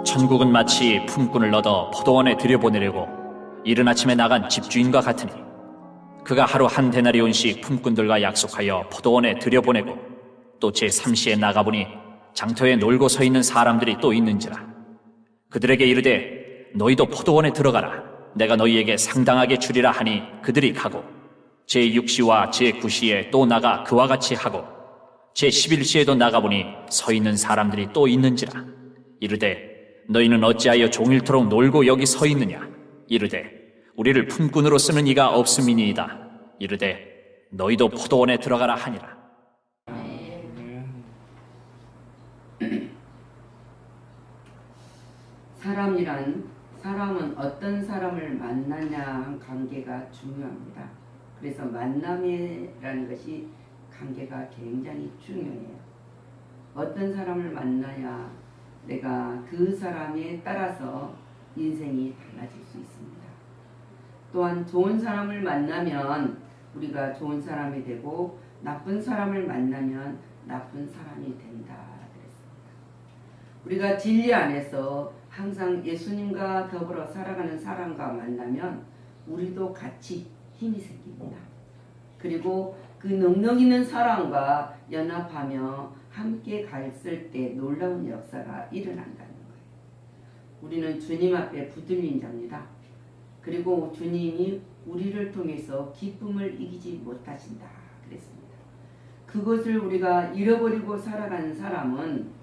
천국은 마치 품꾼을 얻어 포도원에 들여보내려고 이른 아침에 나간 집주인과 같으니 그가 하루 한 데나리온씩 품꾼들과 약속하여 포도원에 들여보내고 또 제3시에 나가보니 장터에 놀고 서 있는 사람들이 또 있는지라. 그들에게 이르되 너희도 포도원에 들어가라. 내가 너희에게 상당하게 주리라 하니 그들이 가고 제6시와 제9시에 또 나가 그와 같이 하고 제11시에도 나가보니 서 있는 사람들이 또 있는지라. 이르되 너희는 어찌하여 종일토록 놀고 여기 서 있느냐. 이르되 우리를 품꾼으로 쓰는 이가 없음이니이다. 이르되 너희도 포도원에 들어가라 하니라. 사람은 어떤 사람을 만나냐 한 관계가 중요합니다. 그래서 만남이라는 것이 관계가 굉장히 중요해요. 어떤 사람을 만나야 내가 그 사람에 따라서 인생이 달라질 수 있습니다. 또한 좋은 사람을 만나면 우리가 좋은 사람이 되고 나쁜 사람을 만나면 나쁜 사람이 된다 그랬습니다. 우리가 진리 안에서 항상 예수님과 더불어 살아가는 사람과 만나면 우리도 같이 힘이 생깁니다. 그리고 그 능력 있는 사람과 연합하며 함께 갔을 때 놀라운 역사가 일어난다는 거예요. 우리는 주님 앞에 붙들린 자입니다. 그리고 주님이 우리를 통해서 기쁨을 이기지 못하신다 그랬습니다. 그것을 우리가 잃어버리고 살아가는 사람은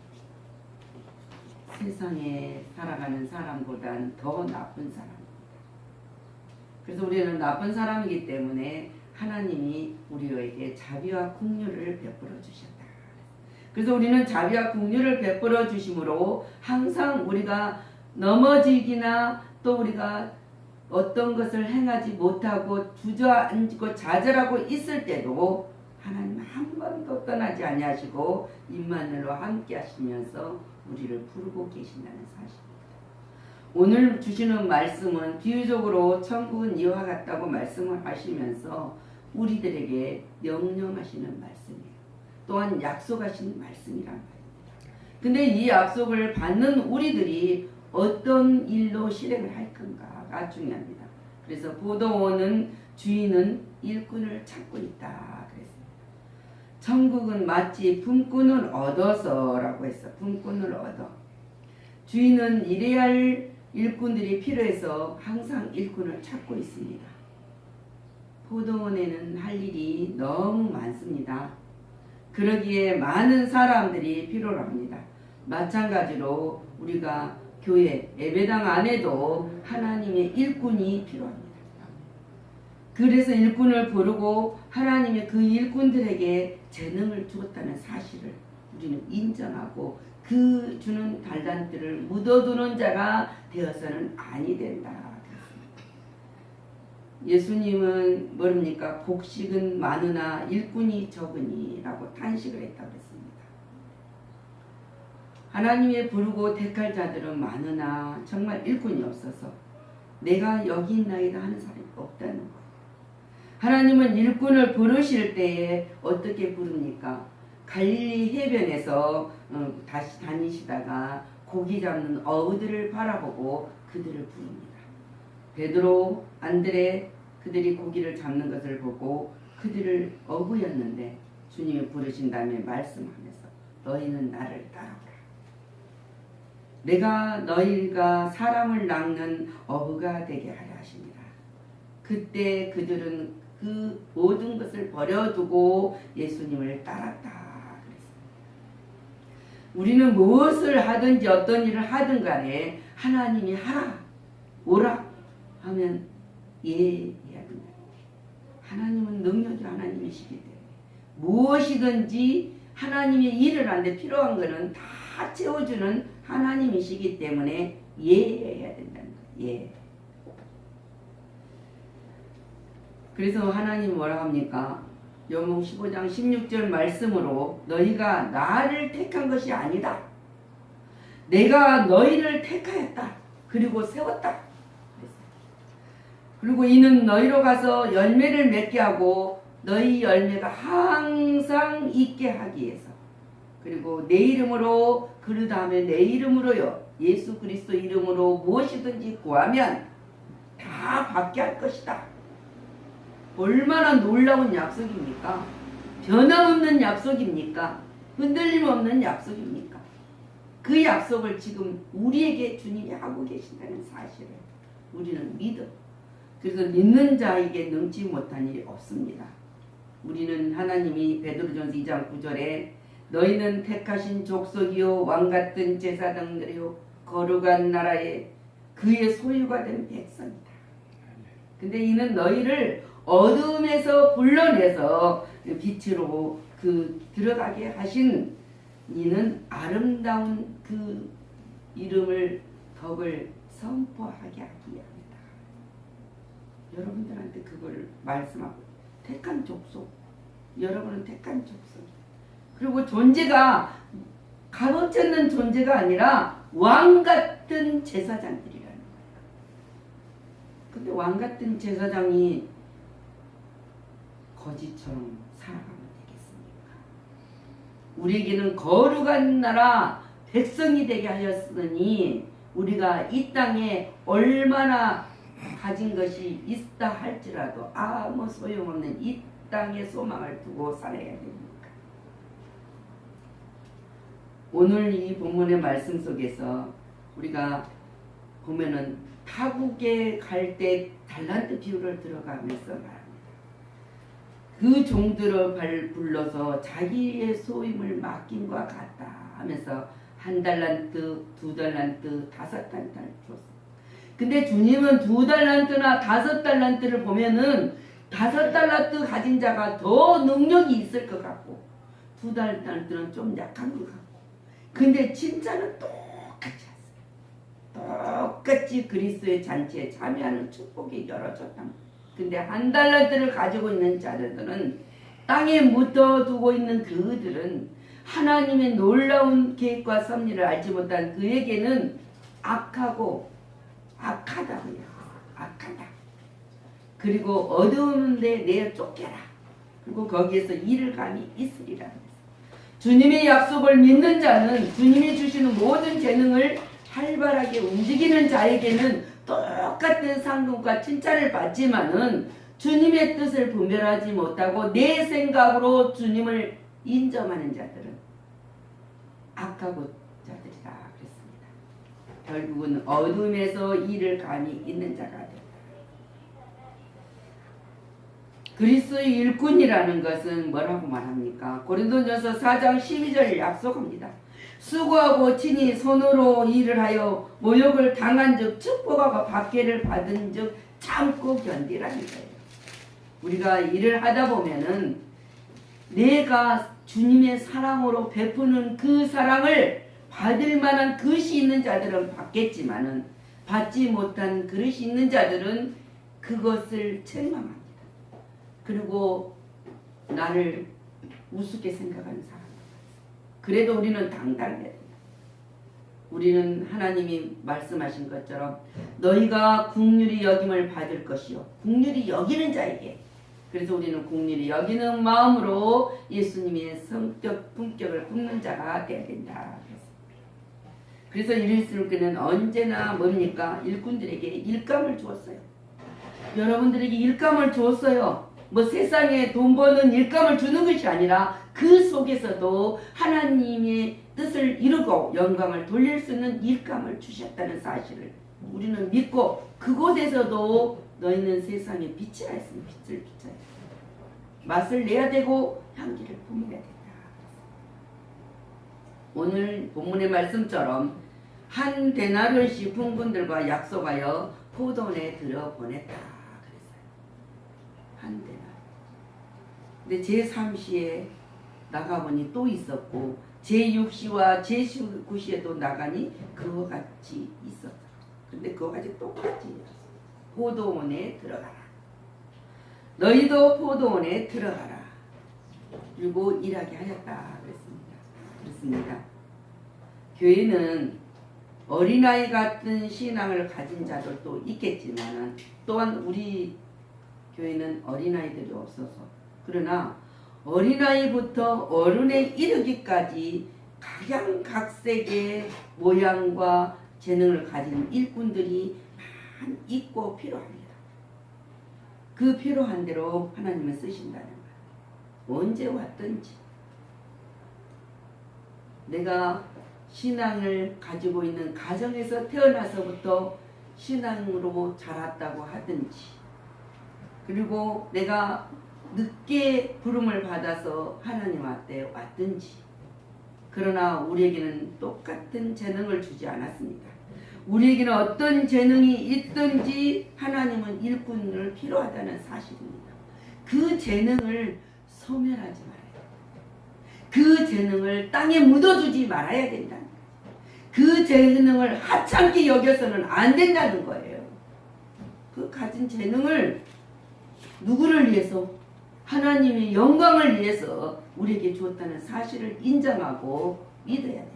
세상에 살아가는 사람보단 더 나쁜 사람입니다. 그래서 우리는 나쁜 사람이기 때문에 하나님이 우리에게 자비와 긍휼을 베풀어 주셨다. 그래서 우리는 자비와 긍휼을 베풀어 주심으로 항상 우리가 넘어지기나 또 우리가 어떤 것을 행하지 못하고 주저앉고 좌절하고 있을 때도 하나님 한 번도 떠나지 아니하시고 임마누엘로 함께 하시면서 우리를 부르고 계신다는 사실입니다. 오늘 주시는 말씀은 비유적으로 천국은 이와 같다고 말씀을 하시면서 우리들에게 명령하시는 말씀이에요. 또한 약속하신 말씀이란 말입니다. 근데 이 약속을 받는 우리들이 어떤 일로 실행을 할 건가가 중요합니다. 그래서 포도원은 주인은 일꾼을 찾고 있다 그랬습니다. 천국은 마치 품꾼을 얻어서 라고 했어. 품꾼을 얻어. 주인은 일해야 할 일꾼들이 필요해서 항상 일꾼을 찾고 있습니다. 포도원에는 할 일이 너무 많습니다. 그러기에 많은 사람들이 필요로 합니다. 마찬가지로 우리가 교회, 예배당 안에도 하나님의 일꾼이 필요합니다. 그래서 일꾼을 부르고 하나님의 그 일꾼들에게 재능을 주었다는 사실을 우리는 인정하고 그 주는 달란트를 묻어두는 자가 되어서는 아니 된다. 예수님은 뭐랍니까? 곡식은 많으나 일꾼이 적으니 라고 탄식을 했다고 했습니다. 하나님의 부르고 택할 자들은 많으나 정말 일꾼이 없어서 내가 여기 있나이다 하는 사람이 없다는 거예요. 하나님은 일꾼을 부르실 때에 어떻게 부릅니까? 갈릴리 해변에서 다시 다니시다가 고기 잡는 어부들을 바라보고 그들을 부릅니다. 베드로, 안드레 그들이 고기를 잡는 것을 보고 그들을 어부였는데 주님이 부르신 다음에 말씀하면서 너희는 나를 따라오라. 내가 너희가 사람을 낚는 어부가 되게 하려 하십니다. 그때 그들은 그 모든 것을 버려두고 예수님을 따랐다 그랬습니다. 우리는 무엇을 하든지 어떤 일을 하든 간에 하나님이 하라 오라 하면 해야 된다. 하나님은 능력이 하나님이시기 때문에 무엇이든지 하나님의 일을 하는데 필요한 것은 다 채워주는 하나님이시기 때문에 해야 된다는 거예요. 그래서 하나님 뭐라 합니까? 요몽 15장 16절 말씀으로 너희가 나를 택한 것이 아니다. 내가 너희를 택하였다. 그리고 세웠다. 그리고 이는 너희로 가서 열매를 맺게 하고 너희 열매가 항상 있게 하기 위해서 그리고 내 이름으로 그 다음에 내 이름으로요 예수 그리스도 이름으로 무엇이든지 구하면 다 받게 할 것이다. 얼마나 놀라운 약속입니까? 변함없는 약속입니까? 흔들림 없는 약속입니까? 그 약속을 지금 우리에게 주님이 하고 계신다는 사실을 우리는 믿어. 그래서 믿는 자에게 능치 못한 일이 없습니다. 우리는 하나님이 베드로전서 2장 9절에 너희는 택하신 족속이요 왕같은 제사장들이요 거룩한 나라에 그의 소유가 된 백성이다. 근데 이는 너희를 어둠에서 불러내서 빛으로 들어가게 하신 이는 아름다운 그 이름을 덕을 선포하게 하기 위함이다. 여러분들한테 그걸 말씀하고 택한 족속, 여러분은 택한 족속. 그리고 존재가 값어치는 존재가 아니라 왕같은 제사장들이라는 거예요. 근데 왕같은 제사장이 거지처럼 살아가면 되겠습니까? 우리에게는 거룩한 나라 백성이 되게 하였으니 우리가 이 땅에 얼마나 가진 것이 있다 할지라도 아무 소용없는 이 땅에 소망을 두고 살아야 됩니까? 오늘 이 본문의 말씀 속에서 우리가 보면은 타국에 갈 때 달란트 비율을 들어가면서 말합니다. 그 종들을 불러서 자기의 소임을 맡김과 같다 하면서 1달란트, 2달란트, 5달란트를 줬어요. 근데 주님은 2달란트나 5달란트를 보면은 5달란트 가진 자가 더 능력이 있을 것 같고 2달란트는 좀 약한 것 같고 근데 진짜는 똑같이 했어요. 똑같이 그리스도의 잔치에 참여하는 축복이 열어줬다. 근데 1달란트를 가지고 있는 자들은 땅에 묻어두고 있는 그들은 하나님의 놀라운 계획과 섭리를 알지 못한 그에게는 악하고 악하다고요. 악하다. 그리고 어두운데 내어 쫓겨라. 그리고 거기에서 일을 감히 있으리라. 주님의 약속을 믿는 자는 주님이 주시는 모든 재능을 활발하게 움직이는 자에게는 똑같은 상급과 칭찬을 받지만은 주님의 뜻을 분별하지 못하고 내 생각으로 주님을 인정하는 자들은 악하고 자들이다 그랬습니다. 결국은 어둠에서 일을 감히 있는 자가 된다. 그리스도의 일꾼이라는 것은 뭐라고 말합니까? 고린도전서 4장 12절을 약속합니다. 수고하고 친히 손으로 일을 하여 모욕을 당한 즉 축복하고 박해를 받은 즉 참고 견디라는 거예요. 우리가 일을 하다 보면은 내가 주님의 사랑으로 베푸는 그 사랑을 받을 만한 그릇이 있는 자들은 받겠지만은 받지 못한 그릇이 있는 자들은 그것을 책망합니다. 그리고 나를 우습게 생각하는 사람. 그래도 우리는 당당해야 된다. 우리는 하나님이 말씀하신 것처럼 너희가 긍휼히 여김을 받을 것이요 긍휼히 여기는 자에게. 그래서 우리는 긍휼히 여기는 마음으로 예수님의 성격 품격을 품는 자가 되어야 된다. 그래서 일일수는 언제나 뭡니까? 일꾼들에게 일감을 주었어요. 여러분들에게 일감을 주었어요. 뭐 세상에 돈 버는 일감을 주는 것이 아니라 그 속에서도 하나님의 뜻을 이루고 영광을 돌릴 수 있는 일감을 주셨다는 사실을 우리는 믿고 그곳에서도 너희는 세상에 빛이라 했으니 빛을 비춰야 된다. 맛을 내야 되고 향기를 품어야 된다. 오늘 본문의 말씀처럼 한 데나리온씩 품꾼들과 약속하여 포도원에 들여보냈다 그랬어요. 한 데나리온. 근데 제3시에 나가보니 또 있었고 제6시와 제9시에도 나가니 그와 같이 있었다. 근데 그와 같이 똑같이 포도원에 들어가라. 너희도 포도원에 들어가라. 그리고 일하게 하였다 그랬습니다. 교회는 어린아이 같은 신앙을 가진 자들도 있겠지만 또한 우리 교회는 어린아이들이 없어서 그러나 어린아이부터 어른에 이르기까지 각양각색의 모양과 재능을 가진 일꾼들이 많이 있고 필요합니다. 그 필요한 대로 하나님은 쓰신다는 거예요. 언제 왔든지. 내가 신앙을 가지고 있는 가정에서 태어나서부터 신앙으로 자랐다고 하든지, 그리고 내가 늦게 부름을 받아서 하나님 앞에 왔든지, 그러나 우리에게는 똑같은 재능을 주지 않았습니다. 우리에게는 어떤 재능이 있든지 하나님은 일꾼을 필요하다는 사실입니다. 그 재능을 소멸하지 말아야 돼요. 그 재능을 땅에 묻어두지 말아야 된다는 거예요. 그 재능을 하찮게 여겨서는 안 된다는 거예요. 그 가진 재능을 누구를 위해서? 하나님의 영광을 위해서 우리에게 주었다는 사실을 인정하고 믿어야 된다.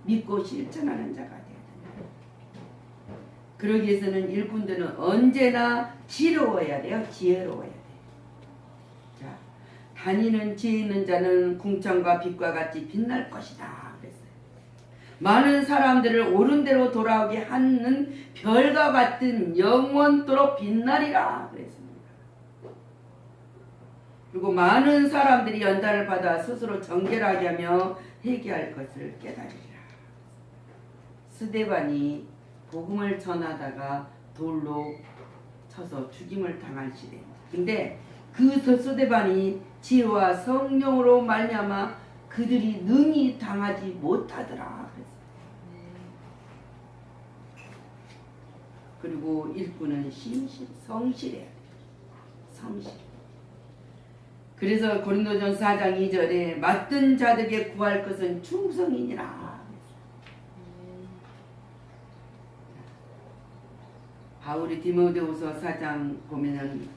믿고 실천하는 자가 되어야 된다. 그러기 위해서는 일꾼들은 언제나 지혜로워야 돼요. 지혜로워야 돼요. 자, 다니는 지혜 있는 자는 궁창과 빛과 같이 빛날 것이다. 그랬어요. 많은 사람들을 옳은 대로 돌아오게 하는 별과 같은 영원토록 빛나리라. 그랬습니다. 그리고 많은 사람들이 연단을 받아 스스로 정결하게 하며 회개할 것을 깨달으리라. 스데반이 복음을 전하다가 돌로 쳐서 죽임을 당할시대. 근데 그 스데반이 지혜와 성령으로 말미암아 그들이 능히 당하지 못하더라. 그리고 일꾼은 성실해야 돼요. 성실. 그래서 고린도전서 4장 2절에 맡은 자들에게 구할 것은 충성이니라. 바울이 디모데후서 4장 보면은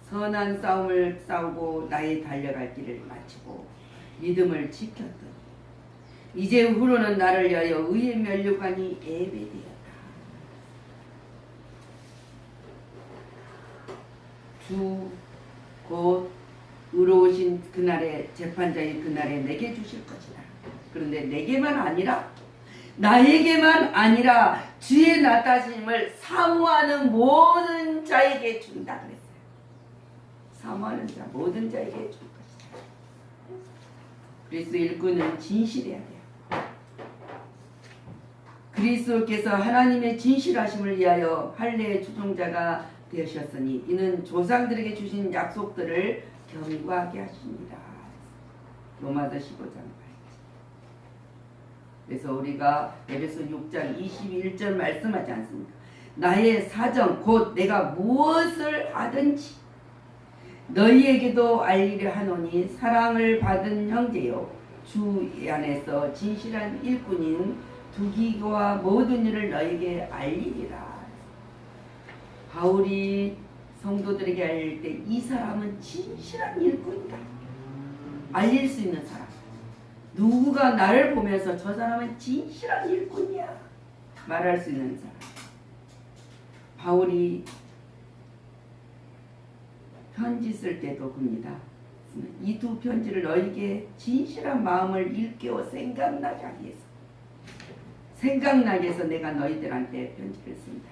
선한 싸움을 싸우고 나의 달려갈 길을 마치고 믿음을 지켰던 이제 후로는 나를 위하여 의의 면류관이 예배되었다. 주 곧 의로우신 그날에 재판자의 그날에 내게 주실 것이다. 그런데 내게만 아니라 나에게만 아니라 주의 나타심을 사모하는 모든 자에게 준다 그랬어요. 사모하는 자 모든 자에게 줄 것이다. 그리스도 일꾼은 진실해야 돼요. 그리스도께서 하나님의 진실하심을 위하여 할례의 주종자가 되셨으니 이는 조상들에게 주신 약속들을 경고하게 하십니다. 로마서 15장 8절. 그래서 우리가 에베소 6장 21절 말씀하지 않습니까? 나의 사정 곧 내가 무엇을 하든지 너희에게도 알리려 하노니 사랑을 받은 형제요 주 안에서 진실한 일꾼인 두기고와 모든 일을 너희에게 알리리라. 바울이 성도들에게 알릴 때 이 사람은 진실한 일꾼이다. 알릴 수 있는 사람. 누구가 나를 보면서 저 사람은 진실한 일꾼이야. 말할 수 있는 사람. 바울이 편지 쓸 때도 봅니다. 이 두 편지를 너에게 진실한 마음을 일깨워 생각나게 하기 위해서. 생각나게 해서 내가 너희들한테 편지를 씁니다.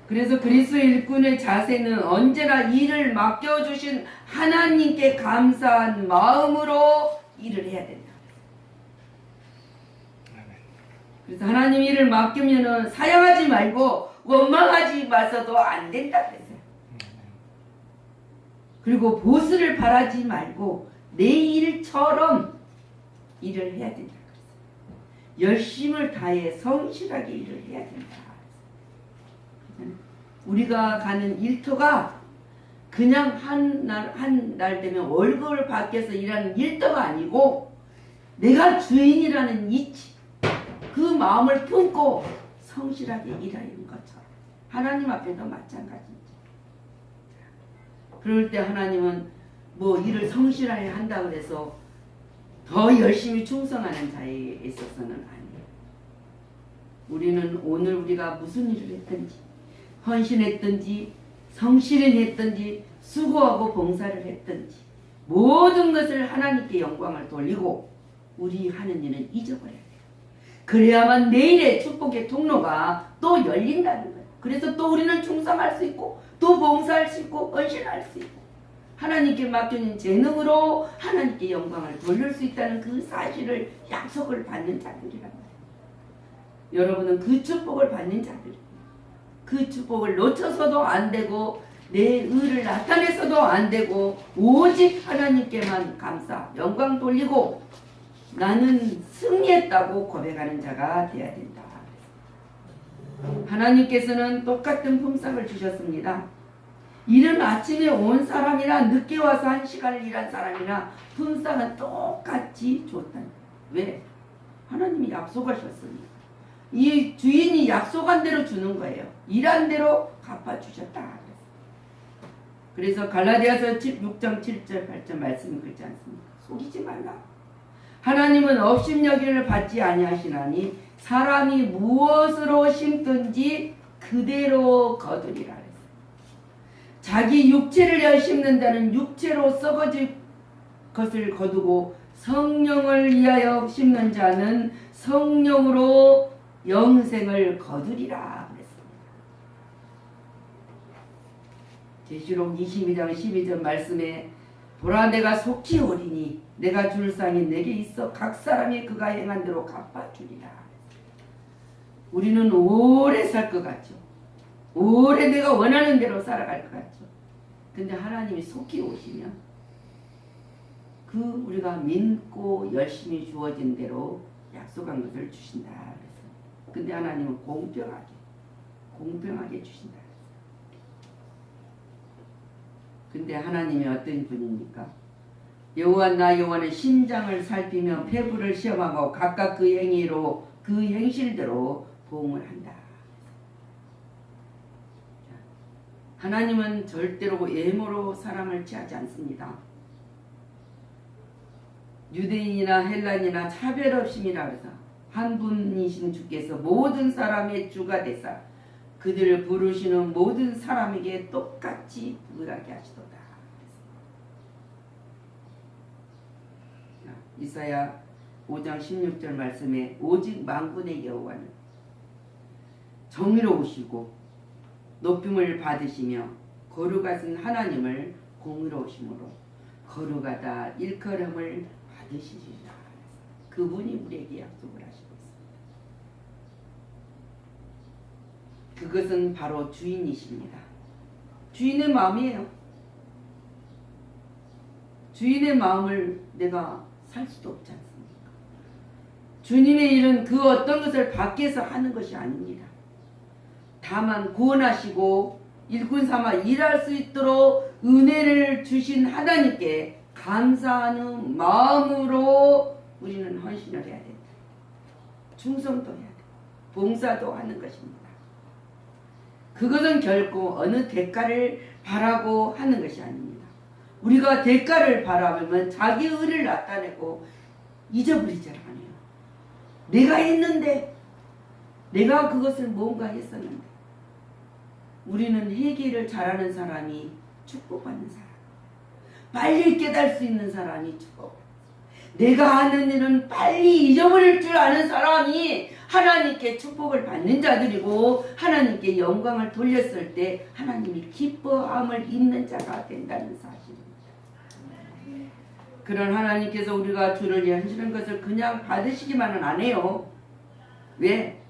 그래서 그리스도 일꾼의 자세는 언제나 일을 맡겨주신 하나님께 감사한 마음으로 일을 해야 된다. 그래서 하나님 일을 맡기면은 사양하지 말고 원망하지 마서도 안 된다 그랬어요. 그리고 보수를 바라지 말고 내 일처럼 일을 해야 된다 그랬어요. 열심을 다해 성실하게 일을 해야 된다. 우리가 가는 일터가 그냥 한 날 되면 월급을 받기 위해서 일하는 일터가 아니고 내가 주인이라는 이치 그 마음을 품고 성실하게 일하는 것처럼 하나님 앞에도 마찬가지입니다. 그럴 때 하나님은 뭐 일을 성실하게 한다고 해서 더 열심히 충성하는 자에 있어서는 아니에요. 우리는 오늘 우리가 무슨 일을 했든지 헌신했든지 성실히 했든지 수고하고 봉사를 했든지 모든 것을 하나님께 영광을 돌리고 우리 하는 일은 잊어버려야 돼요. 그래야만 내일의 축복의 통로가 또 열린다는 거예요. 그래서 또 우리는 충성할 수 있고 또 봉사할 수 있고 헌신할 수 있고 하나님께 맡겨진 재능으로 하나님께 영광을 돌릴 수 있다는 그 사실을 약속을 받는 자들이란 말이에요. 여러분은 그 축복을 받는 자들이에요. 그 축복을 놓쳐서도 안 되고 내 의를 나타내서도 안 되고 오직 하나님께만 감사 영광 돌리고 나는 승리했다고 고백하는 자가 되어야 된다. 하나님께서는 똑같은 품삯을 주셨습니다. 이른 아침에 온 사람이나 늦게 와서 1시간을 일한 사람이나 품삯은 똑같이 줬다. 왜? 하나님이 약속하셨습니다. 이 주인이 약속한 대로 주는 거예요. 일한 대로 갚아주셨다. 그래서 갈라디아서 6장 7절 8절 말씀이 그렇지 않습니까? 속이지 말라. 하나님은 업신여김을 받지 아니하시나니 사람이 무엇으로 심든지 그대로 거두리라. 자기 육체를 위하여 심는다는 육체로 썩어질 것을 거두고 성령을 위하여 심는 자는 성령으로 영생을 거두리라 그랬습니다. 계시록 22장 12절 말씀에 보라 내가 속히 오리니 내가 줄 상이 내게 있어 각 사람이 그가 행한 대로 갚아주리라. 우리는 오래 살 것 같죠. 오래 내가 원하는 대로 살아갈 것 같죠. 근데 하나님이 속히 오시면 그 우리가 믿고 열심히 주어진 대로 약속한 것을 주신다 그랬어요. 근데 하나님은 공평하게 주신다. 근데 하나님이 어떤 분입니까? 여호와 나 여호와는 심장을 살피며 폐부를 시험하고 각각 그 행위로 그 행실대로 보응을 한다. 하나님은 절대로 외모로 사람을 취하지 않습니다. 유대인이나 헬란이나 차별 없음이라 해서 한 분이신 주께서 모든 사람의 주가 되사 그들을 부르시는 모든 사람에게 똑같이 부하게 하시도다. 이사야 5장 16절 말씀에 오직 만군의 여호와는 정의로우시고 높임을 받으시며 거룩하신 하나님을 공의로우심으로 거룩하다 일컬음을 받으시리라. 그분이 우리에게 약속을 하시고 있습니다. 그것은 바로 주인이십니다. 주인의 마음이에요. 주인의 마음을 내가 살 수도 없지 않습니까? 주님의 일은 그 어떤 것을 밖에서 하는 것이 아닙니다. 다만 구원하시고 일꾼 삼아 일할 수 있도록 은혜를 주신 하나님께 감사하는 마음으로 우리는 헌신을 해야 된다. 충성도 해야 된다. 봉사도 하는 것입니다. 그것은 결코 어느 대가를 바라고 하는 것이 아닙니다. 우리가 대가를 바라보면 자기 의를 나타내고 잊어버리잖아요. 내가 했는데 내가 그것을 뭔가 했었는데 우리는 회개를 잘하는 사람이 축복받는 사람, 빨리 깨달을 수 있는 사람이 축복받는 사람, 내가 하는 일은 빨리 잊어버릴 줄 아는 사람이 하나님께 축복을 받는 자들이고 하나님께 영광을 돌렸을 때 하나님이 기뻐함을 입는 자가 된다는 사실입니다. 그런 하나님께서 우리가 주를 위해 하시는 것을 그냥 받으시기만은 안 해요. 왜?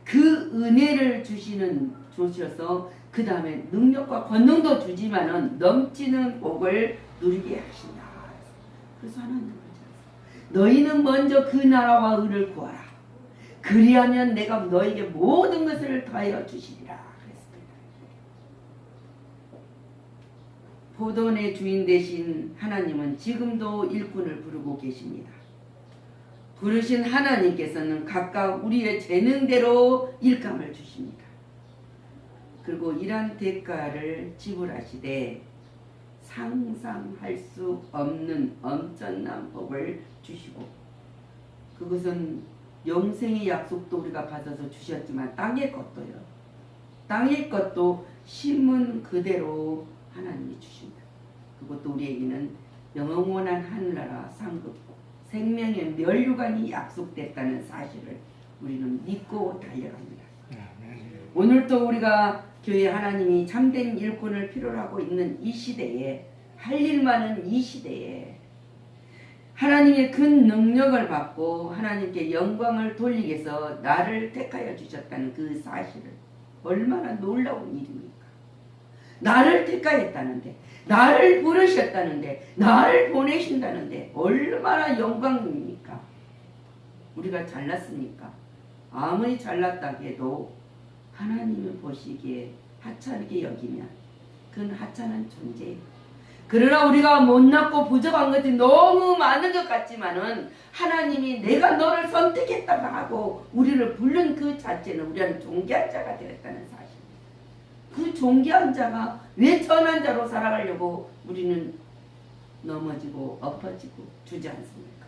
그 은혜를 주셔서 그 다음에 능력과 권능도 주지만은 넘치는 복을 누리게 하신다. 그래서 하나님은 너희는 먼저 그 나라와 의를 구하라. 그리하면 내가 너에게 모든 것을 더하여 주시리라. 그랬습니다. 포도원의 주인 되신 하나님은 지금도 일꾼을 부르고 계십니다. 부르신 하나님께서는 각각 우리의 재능대로 일감을 주십니다. 그리고 이러한 대가를 지불하시되 상상할 수 없는 엄청난 복을 주시고 그것은 영생의 약속도 우리가 받아서 주셨지만 땅의 것도요. 땅의 것도 심은 그대로 하나님이 주십니다. 그것도 우리에게는 영원한 하늘나라 상급 생명의 면류관이 약속됐다는 사실을 우리는 믿고 달려갑니다. 오늘도 우리가 교회 하나님이 참된 일꾼을 필요로 하고 있는 이 시대에, 할 일 많은 이 시대에 하나님의 큰 능력을 받고 하나님께 영광을 돌리기 위해서 나를 택하여 주셨다는 그 사실을, 얼마나 놀라운 일입니까? 나를 택하였다는데, 나를 부르셨다는데, 나를 보내신다는데 얼마나 영광입니까? 우리가 잘났습니까? 아무리 잘났다 해도 하나님을 보시기에 하찮게 여기면 그건 하찮은 존재예요. 그러나 우리가 못났고 부족한 것이 너무 많은 것 같지만은 하나님이 내가 너를 선택했다고 하고 우리를 부른 그 자체는 우리는 존귀한 자가 되었다는 사실. 그 존귀한 자가 왜 천한 자로 살아가려고 우리는 넘어지고 엎어지고 주저앉습니까?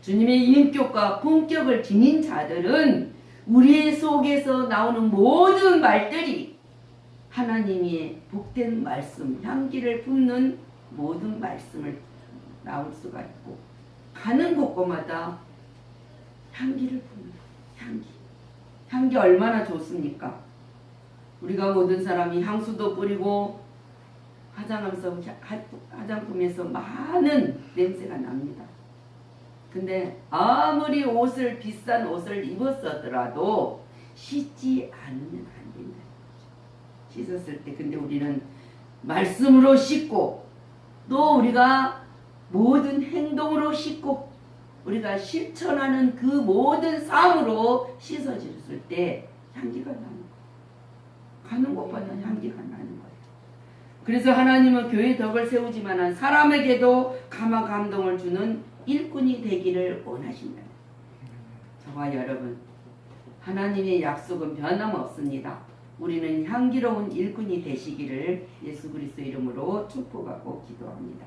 주님의 인격과 품격을 지닌 자들은 우리 속에서 나오는 모든 말들이 하나님의 복된 말씀, 향기를 품는 모든 말씀을 나올 수가 있고, 가는 곳곳마다 향기를 품는 향기 얼마나 좋습니까? 우리가 모든 사람이 향수도 뿌리고 화장품에서 많은 냄새가 납니다. 근데 아무리 비싼 옷을 입었더라도 씻지 않으면 안 된다. 씻었을 때 근데 우리는 말씀으로 씻고, 또 우리가 모든 행동으로 씻고, 우리가 실천하는 그 모든 삶으로 씻어졌을 때 향기가 나는 거예요. 가는 곳마다 향기가 나는 거예요. 그래서 하나님은 교회 덕을 세우지만 사람에게도 감동을 주는 일꾼이 되기를 원하신다. 저와 여러분, 하나님의 약속은 변함없습니다. 우리는 향기로운 일꾼이 되시기를 예수 그리스도 이름으로 축복하고 기도합니다.